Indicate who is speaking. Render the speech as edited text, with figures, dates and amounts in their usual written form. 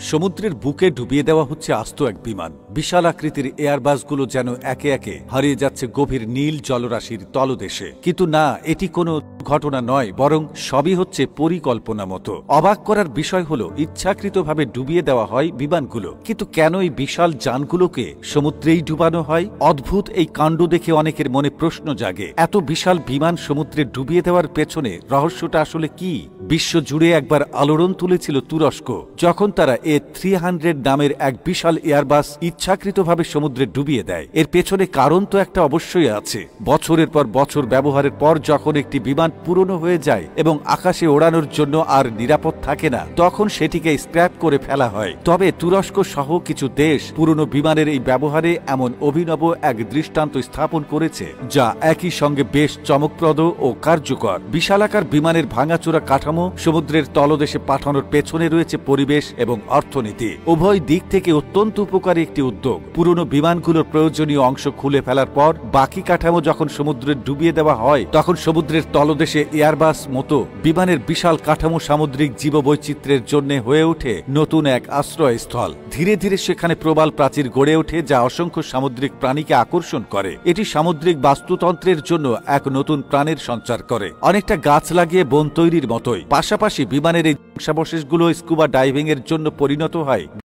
Speaker 1: সমুদ্রের বুকে ডুবিয়ে দেওয়া হচ্ছে আস্ত এক বিমান। বিশাল আকৃতির এয়ারবাসগুলো যেন একে একে হারিয়ে যাচ্ছে গভীর নীল জলরাশির তলদেশে। কিন্তু না, এটি কোনো ঘটনা নয়, বরং সবই হচ্ছে পরিকল্পনা মতো। অবাক করার বিষয় হলো ইচ্ছাকৃতভাবে ডুবিয়ে দেওয়া হয় বিমানগুলো, কিন্তু কেন এই বিশাল যানগুলোকে সমুদ্রেই ডুবানো হয়? অদ্ভুত এই কাণ্ড দেখে অনেকের মনে প্রশ্ন জাগে, এত বিশাল বিমান সমুদ্রে ডুবিয়ে দেওয়ার পেছনে রহস্যটা আসলে কি? বিশ্ব জুড়ে একবার আলোড়ন তুলেছিল তুরস্ক, যখন তারা A300 নামের এক বিশাল এয়ারবাস ইচ্ছাকৃতভাবে সমুদ্রে ডুবিয়ে দেয়। এর পেছনে কারণ তো একটা অবশ্যই আছে। বছরের পর বছর ব্যবহারের পর যখন একটি বিমান পুরনো হয়ে যায় এবং আকাশে ওড়ানোর জন্য আর নিরাপদ থাকে না, তখন সেটিকে স্ক্র্যাপ করে ফেলা হয়। তবে তুরস্ক সহ কিছু দেশ পুরনো বিমানের এই ব্যবহারে এমন অভিনব এক দৃষ্টান্ত স্থাপন করেছে, যা একই সঙ্গে বেশ চমকপ্রদ ও কার্যকর। বিশালাকার বিমানের ভাঙাচোরা কাঠামো সমুদ্রের তলদেশে পাঠানোর পেছনে রয়েছে পরিবেশ এবং অর্থনীতি। উভয় দিক থেকে অত্যন্ত উপকারী একটি উদ্যোগ। পুরনো বিমানগুলোর প্রয়োজনীয় অংশ খুলে ফেলার পর বাকি কাঠামো যখন সমুদ্রে ডুবিয়ে দেওয়া হয়, তখন সমুদ্রের তলদেশে এয়ারবাস মতো বিমানের বিশাল কাঠামো সামুদ্রিক জীববৈচিত্র্যের জন্য হয়ে ওঠে নতুন এক আশ্রয়স্থল। ধীরে ধীরে সেখানে প্রবাল প্রাচীর গড়ে ওঠে, যা অসংখ্য সামুদ্রিক প্রাণীকে আকর্ষণ করে। এটি সামুদ্রিক বাস্তুতন্ত্রের জন্য এক নতুন প্রাণের সঞ্চার করে, অনেকটা গাছ লাগিয়ে বন তৈরির মতোই। পাশাপাশি বিমানের এই ধ্বংসাবশেষগুলো স্কুবা ডাইভিং এর জন্য পরিণত হয়